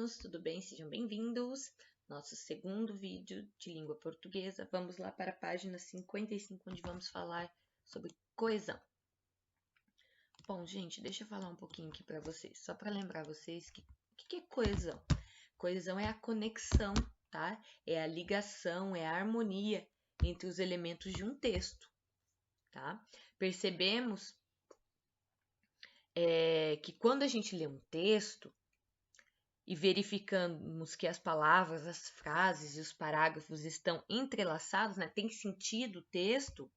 alunos, tudo bem? Sejam bem-vindos. Nosso segundo vídeo de língua portuguesa. Vamos lá para a página 55, onde vamos falar sobre coesão. Bom, gente, deixa eu falar um pouquinho aqui para vocês, só para lembrar vocês que o que é coesão? Coesão é a conexão, tá? É a ligação, é a harmonia entre os elementos de um texto, tá? Percebemos que quando a gente lê um texto, e verificamos que as palavras, as frases e os parágrafos estão entrelaçados, né? Tem sentido o texto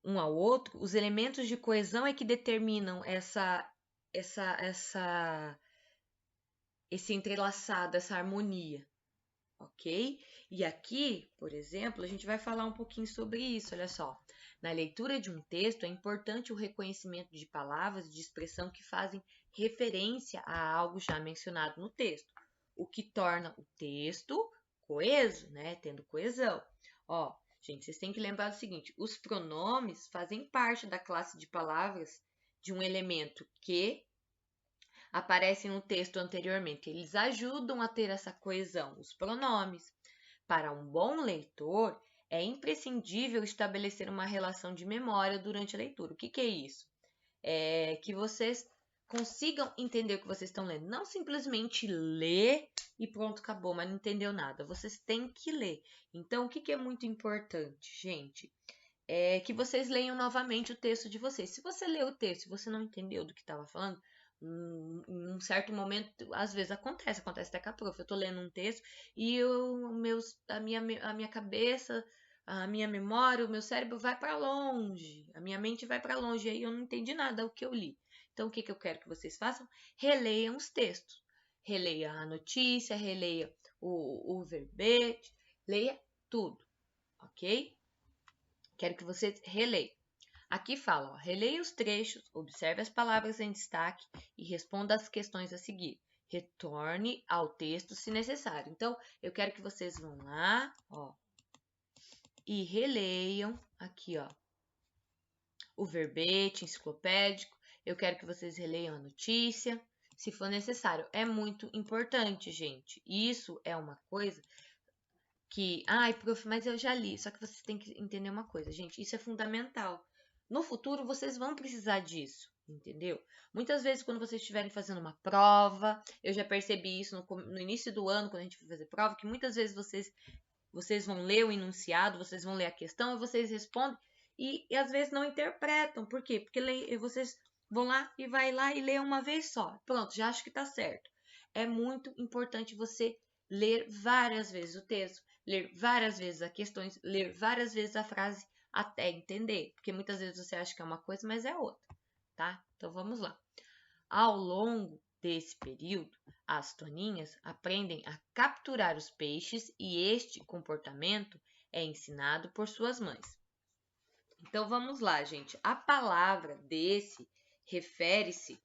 um ao outro, os elementos de coesão é que determinam esse entrelaçado, essa harmonia, ok? E aqui, por exemplo, a gente vai falar um pouquinho sobre isso, olha só. Na leitura de um texto, é importante o reconhecimento de palavras de expressão que fazem referência a algo já mencionado no texto, o que torna o texto coeso, né? Tendo coesão. Ó, gente, vocês têm que lembrar do seguinte, os pronomes fazem parte da classe de palavras de um elemento que aparece no texto anteriormente. Eles ajudam a ter essa coesão, os pronomes. Para um bom leitor, é imprescindível estabelecer uma relação de memória durante a leitura. O que é isso? É que vocês consigam entender o que vocês estão lendo. Não simplesmente ler e pronto, acabou, mas não entendeu nada. Vocês têm que ler. Então, o que é muito importante, gente? É que vocês leiam novamente o texto de vocês. Se você leu o texto e você não entendeu do que estava falando, em um certo momento, às vezes acontece até com a prof. Eu tô lendo um texto e a minha cabeça, a minha memória, o meu cérebro vai para longe, a minha mente vai para longe, e aí eu não entendi nada do que eu li. Então, o que eu quero que vocês façam? Releiam os textos. Releia a notícia, releia o verbete, leia tudo, ok? Quero que vocês releiam. Aqui fala, ó, releia os trechos, observe as palavras em destaque e responda às questões a seguir. Retorne ao texto se necessário. Então, eu quero que vocês vão lá, ó, e releiam aqui, ó, o verbete enciclopédico. Eu quero que vocês releiam a notícia, se for necessário. É muito importante, gente. Isso é uma coisa que, ai, prof, mas eu já li. Só que vocês têm que entender uma coisa, gente. Isso é fundamental. No futuro, vocês vão precisar disso, entendeu? Muitas vezes, quando vocês estiverem fazendo uma prova, eu já percebi isso no início do ano, quando a gente for fazer prova, que muitas vezes vocês vão ler o enunciado, vocês vão ler a questão, e vocês respondem, e às vezes não interpretam. Por quê? Porque vocês vão lá e vai lá e lê uma vez só. Pronto, já acho que tá certo. É muito importante você ler várias vezes o texto, ler várias vezes as questões, ler várias vezes a frase, até entender, porque muitas vezes você acha que é uma coisa, mas é outra, tá? Então vamos lá. Ao longo desse período, as toninhas aprendem a capturar os peixes e este comportamento é ensinado por suas mães. Então vamos lá, gente. A palavra desse refere-se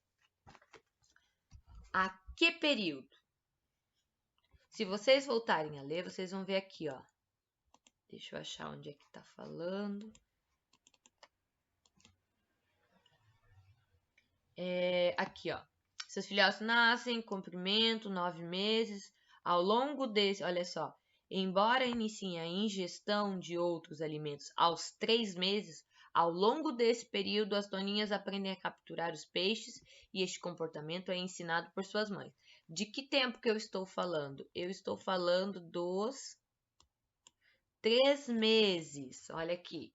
a que período? Se vocês voltarem a ler, vocês vão ver aqui, ó. Deixa eu achar onde é que tá falando. Aqui, ó. Seus filhotes nascem, comprimento, 9 meses. Ao longo desse, olha só, embora iniciem a ingestão de outros alimentos aos 3 meses, ao longo desse período, as toninhas aprendem a capturar os peixes e este comportamento é ensinado por suas mães. De que tempo que eu estou falando? Eu estou falando dos 3 meses. Olha aqui,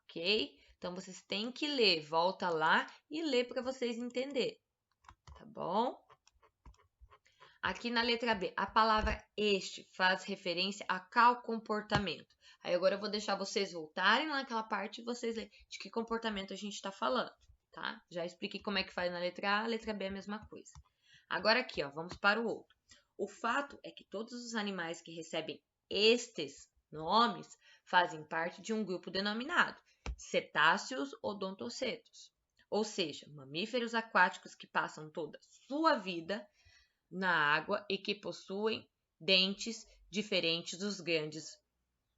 ok? Então, vocês têm que ler. Volta lá e lê para vocês entenderem, tá bom? Aqui na letra B, a palavra este faz referência a qual comportamento? Aí agora eu vou deixar vocês voltarem naquela parte e vocês lerem de que comportamento a gente está falando, tá? Já expliquei como é que faz na letra A, letra B é a mesma coisa. Agora aqui, ó, vamos para o outro. O fato é que todos os animais que recebem estes nomes fazem parte de um grupo denominado cetáceos odontocetos, ou seja, mamíferos aquáticos que passam toda a sua vida na água e que possuem dentes diferentes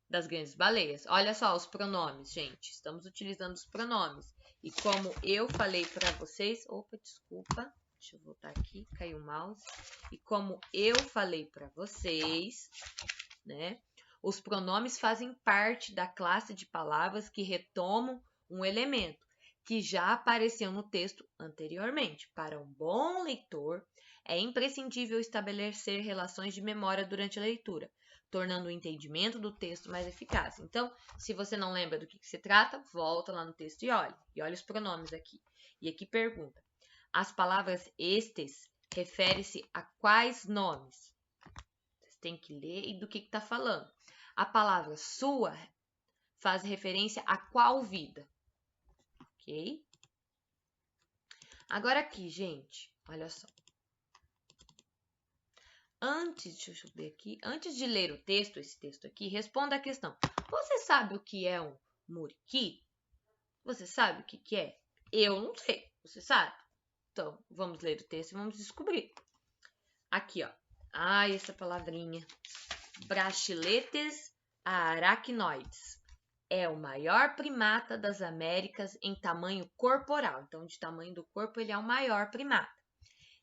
das grandes baleias. Olha só os pronomes, gente. Estamos utilizando os pronomes. E como eu falei para vocês... Opa, desculpa, Deixa eu voltar aqui, caiu o mouse. E como eu falei para vocês, né? Os pronomes fazem parte da classe de palavras que retomam um elemento que já apareceu no texto anteriormente. Para um bom leitor, é imprescindível estabelecer relações de memória durante a leitura, tornando o entendimento do texto mais eficaz. Então, se você não lembra do que se trata, volta lá no texto e olha os pronomes aqui. E aqui pergunta: as palavras estes refere-se a quais nomes? Vocês têm que ler e do que está falando. A palavra sua faz referência a qual vida? Ok? Agora aqui, gente, olha só. Deixa eu ver aqui. Antes de ler o texto, esse texto aqui, responda a questão. Você sabe o que é um muriqui? Você sabe o que é? Eu não sei. Você sabe? Então, vamos ler o texto e vamos descobrir. Aqui, ó. Essa palavrinha. Brachyletes arachnoides. É o maior primata das Américas em tamanho corporal. Então, de tamanho do corpo, ele é o maior primata.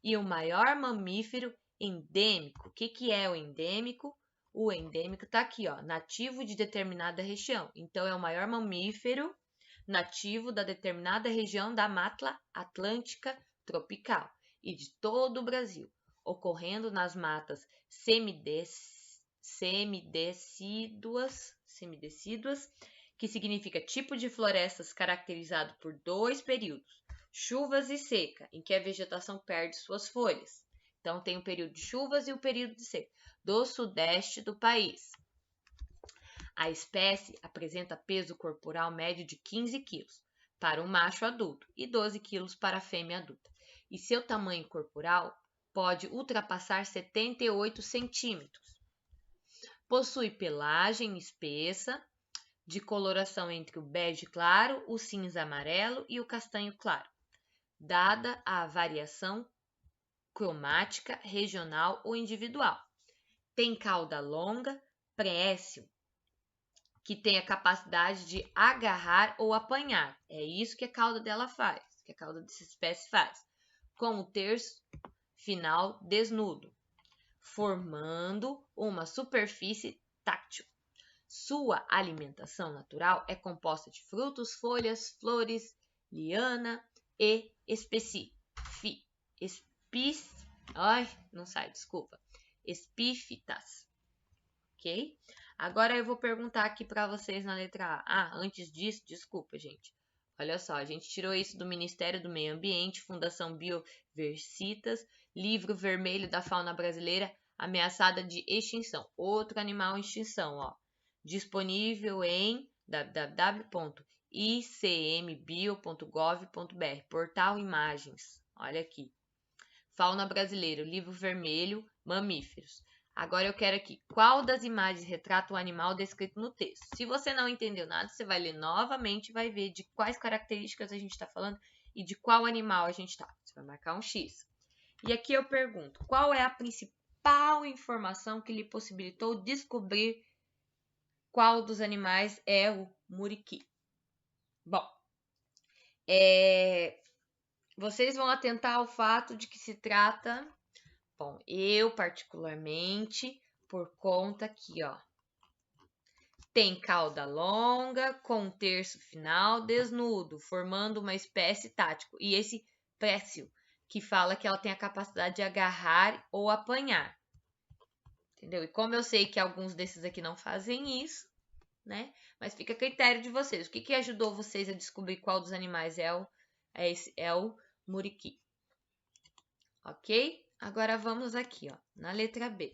E o maior mamífero endêmico. O que é o endêmico? O endêmico está aqui, ó, nativo de determinada região. Então, é o maior mamífero nativo da determinada região da Mata Atlântica tropical e de todo o Brasil, ocorrendo nas matas semidecíduas, que significa tipo de florestas caracterizado por 2 períodos, chuvas e seca, em que a vegetação perde suas folhas. Então, tem o período de chuvas e o período de seca, do sudeste do país. A espécie apresenta peso corporal médio de 15 kg para o macho adulto e 12 kg para a fêmea adulta. E seu tamanho corporal pode ultrapassar 78 centímetros. Possui pelagem espessa, de coloração entre o bege claro, o cinza amarelo e o castanho claro, dada a variação cromática, regional ou individual. Tem cauda longa, précio, que tem a capacidade de agarrar ou apanhar. É isso que a cauda dela faz, que a cauda dessa espécie faz, com o terço final desnudo, formando uma superfície táctil. Sua alimentação natural é composta de frutos, folhas, flores, liana e espífitas. Ok? Agora eu vou perguntar aqui para vocês na letra A. Antes disso, desculpa, gente. Olha só, a gente tirou isso do Ministério do Meio Ambiente, Fundação Bioversitas, Livro Vermelho da Fauna Brasileira Ameaçada de Extinção. Outro animal em extinção, ó. Disponível em www.icmbio.gov.br. Portal Imagens. Olha aqui. Fauna Brasileira, Livro Vermelho, Mamíferos. Agora eu quero aqui, qual das imagens retrata o animal descrito no texto? Se você não entendeu nada, você vai ler novamente e vai ver de quais características a gente está falando e de qual animal a gente está. Você vai marcar um X. E aqui eu pergunto, qual é a principal informação que lhe possibilitou descobrir qual dos animais é o muriqui? Bom, vocês vão atentar ao fato de que se trata... Bom, eu particularmente, por conta aqui, ó, tem cauda longa com um terço final desnudo, formando uma espécie tático. E esse précio, que fala que ela tem a capacidade de agarrar ou apanhar. Entendeu? E como eu sei que alguns desses aqui não fazem isso, né? Mas fica a critério de vocês. O que ajudou vocês a descobrir qual dos animais é o muriqui? Ok? Agora vamos aqui, ó, na letra B.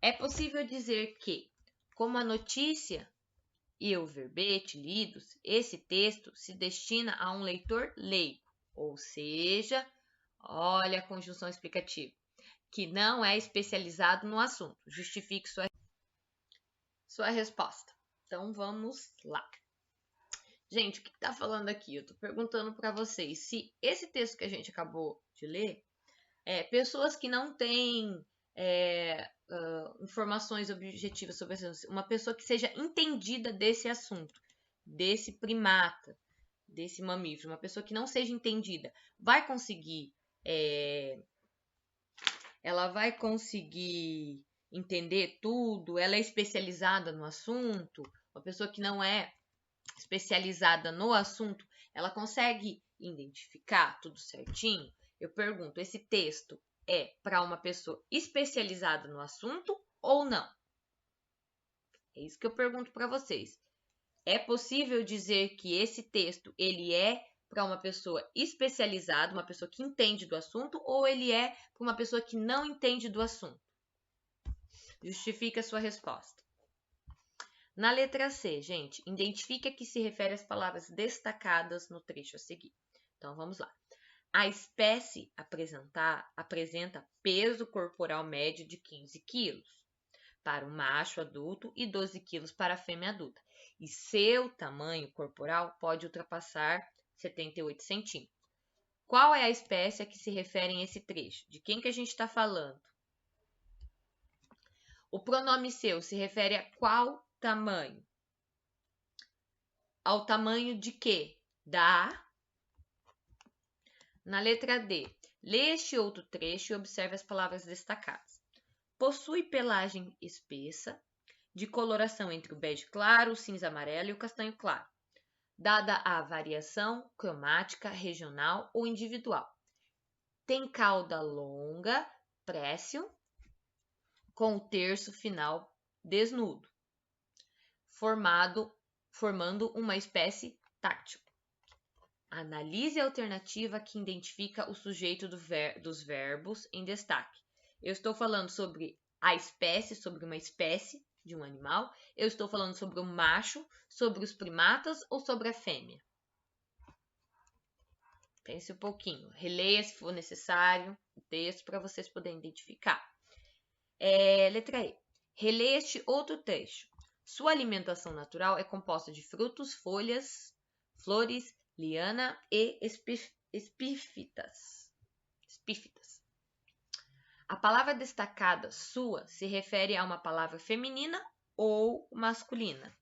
É possível dizer que, como a notícia e o verbete lidos, esse texto se destina a um leitor leigo, ou seja, olha a conjunção explicativa, que não é especializado no assunto. Justifique sua resposta. Então, vamos lá. Gente, o que está falando aqui? Eu estou perguntando para vocês se esse texto que a gente acabou de ler, pessoas que não têm informações objetivas sobre esse assunto, uma pessoa que seja entendida desse assunto, desse primata, desse mamífero, uma pessoa que não seja entendida, vai conseguir ela vai conseguir entender tudo, ela é especializada no assunto, uma pessoa que não é especializada no assunto, ela consegue identificar tudo certinho? Eu pergunto, esse texto é para uma pessoa especializada no assunto ou não? É isso que eu pergunto para vocês. É possível dizer que esse texto ele é para uma pessoa especializada, uma pessoa que entende do assunto, ou ele é para uma pessoa que não entende do assunto? Justifique a sua resposta. Na letra C, gente, identifique a que se refere às palavras destacadas no trecho a seguir. Então, vamos lá. A espécie apresenta peso corporal médio de 15 quilos para o macho adulto e 12 quilos para a fêmea adulta. E seu tamanho corporal pode ultrapassar 78 centímetros. Qual é a espécie a que se refere esse trecho? De quem que a gente está falando? O pronome seu se refere a qual tamanho? Ao tamanho de quê? Na letra D, lê este outro trecho e observe as palavras destacadas. Possui pelagem espessa, de coloração entre o bege claro, o cinza amarelo e o castanho claro, dada a variação cromática regional ou individual. Tem cauda longa, présil, com o terço final desnudo, formando uma espécie táctil. Analise a alternativa que identifica o sujeito dos verbos em destaque. Eu estou falando sobre a espécie, sobre uma espécie de um animal. Eu estou falando sobre o macho, sobre os primatas ou sobre a fêmea? Pense um pouquinho. Releia se for necessário o texto para vocês poderem identificar. Letra E. Releia este outro trecho. Sua alimentação natural é composta de frutos, folhas, flores, liana e espífitas. A palavra destacada, sua, se refere a uma palavra feminina ou masculina.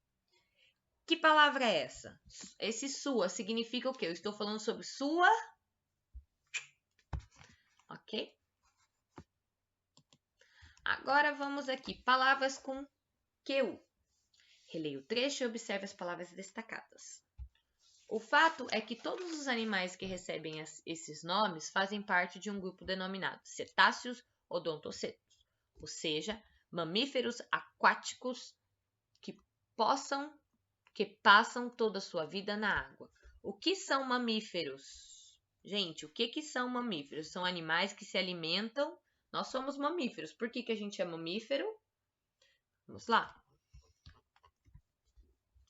Que palavra é essa? Esse sua significa o quê? Eu estou falando sobre sua. Ok? Agora vamos aqui. Palavras com QU. Releia o trecho e observe as palavras destacadas. O fato é que todos os animais que recebem esses nomes fazem parte de um grupo denominado cetáceos odontocetos, ou seja, mamíferos aquáticos que passam toda a sua vida na água. O que são mamíferos? Gente, o que são mamíferos? São animais que se alimentam. Nós somos mamíferos. Por que a gente é mamífero? Vamos lá.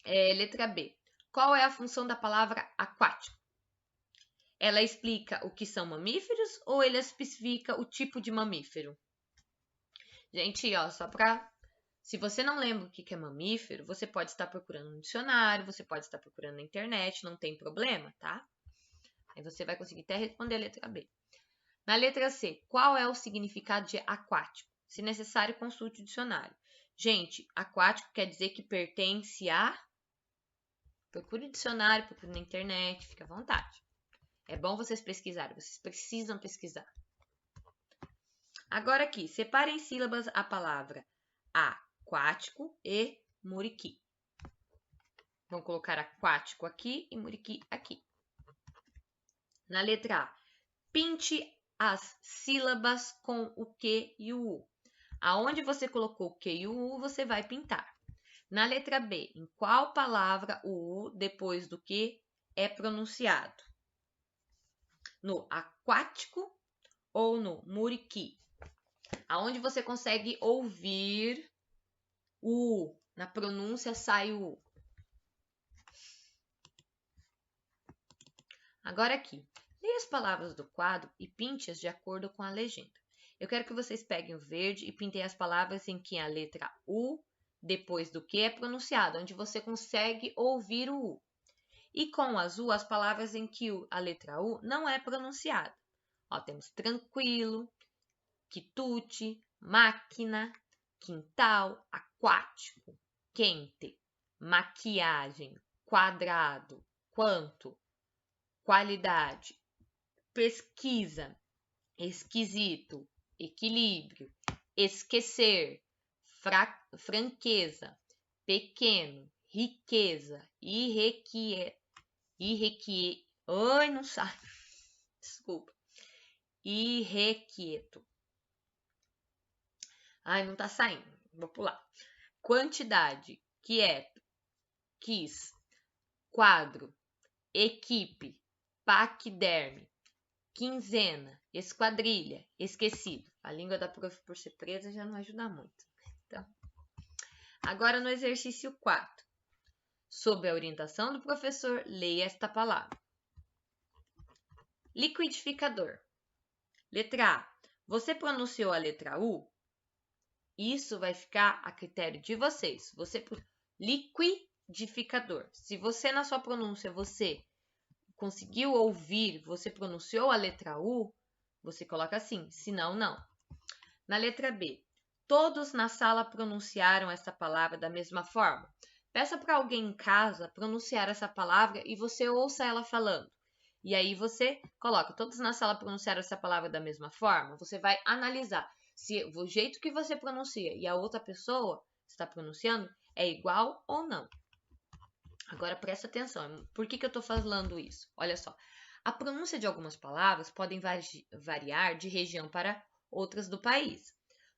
Letra B. Qual é a função da palavra aquático? Ela explica o que são mamíferos ou ela especifica o tipo de mamífero? Gente, ó, se você não lembra o que é mamífero, você pode estar procurando no dicionário, você pode estar procurando na internet, não tem problema, tá? Aí você vai conseguir até responder a letra B. Na letra C, qual é o significado de aquático? Se necessário, consulte o dicionário. Gente, aquático quer dizer que pertence a... Procure o dicionário, procure na internet, fica à vontade. É bom vocês pesquisarem, vocês precisam pesquisar. Agora aqui, separe em sílabas a palavra aquático e muriqui. Vamos colocar aquático aqui e muriqui aqui. Na letra A, pinte as sílabas com o Q e o U. Aonde você colocou o Q e o U, você vai pintar. Na letra B, em qual palavra o U depois do Q é pronunciado? No aquático ou no muriqui? Aonde você consegue ouvir o U? Na pronúncia sai o U. Agora aqui, leia as palavras do quadro e pinte-as de acordo com a legenda. Eu quero que vocês peguem o verde e pintem as palavras em que a letra U depois do que é pronunciado, onde você consegue ouvir o U. E com o azul, as palavras em que a letra U não é pronunciada. Ó, temos tranquilo, quitute, máquina, quintal, aquático, quente, maquiagem, quadrado, quanto, qualidade, pesquisa, esquisito, equilíbrio, esquecer, franqueza, pequeno, riqueza, ai, não sai, desculpa, irrequieto. Ai, não tá saindo, vou pular. Quantidade, quieto, quis, quadro, equipe, paquiderme, quinzena, esquadrilha, esquecido. A língua da prof por ser presa já não ajuda muito. Então, agora no exercício 4. Sob a orientação do professor, leia esta palavra. Liquidificador. Letra A. Você pronunciou a letra U? Isso vai ficar a critério de vocês. Liquidificador. Se você, na sua pronúncia, você conseguiu ouvir, você pronunciou a letra U, você coloca assim, senão não. Na letra B, todos na sala pronunciaram essa palavra da mesma forma. Peça para alguém em casa pronunciar essa palavra e você ouça ela falando. E aí você coloca, todos na sala pronunciaram essa palavra da mesma forma. Você vai analisar se o jeito que você pronuncia e a outra pessoa está pronunciando é igual ou não. Agora presta atenção, por que eu estou falando isso? Olha só, a pronúncia de algumas palavras podem variar de região para outras do país,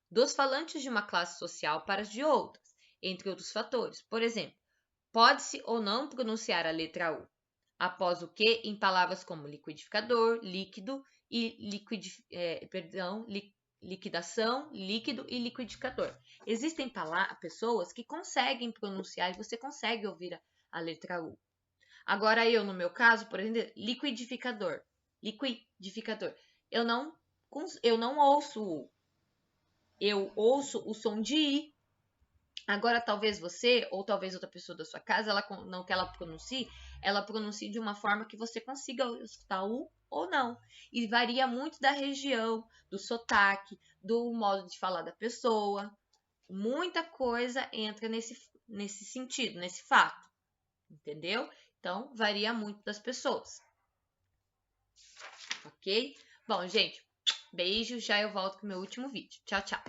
dos falantes de uma classe social para as de outras, entre outros fatores. Por exemplo, pode-se ou não pronunciar a letra U, após o que em palavras como liquidificador, líquido e liquidação, líquido e liquidificador. Existem pessoas que conseguem pronunciar e você consegue ouvir a letra U. Agora eu, no meu caso, por exemplo, liquidificador. Eu não ouço U. Eu ouço o som de I. Agora, talvez você, ou talvez outra pessoa da sua casa, não que ela pronuncie de uma forma que você consiga escutar U ou não. E varia muito da região, do sotaque, do modo de falar da pessoa. Muita coisa entra nesse sentido, nesse fato. Entendeu? Então, varia muito das pessoas. Ok? Bom, gente, beijo. Já eu volto com o meu último vídeo. Tchau, tchau.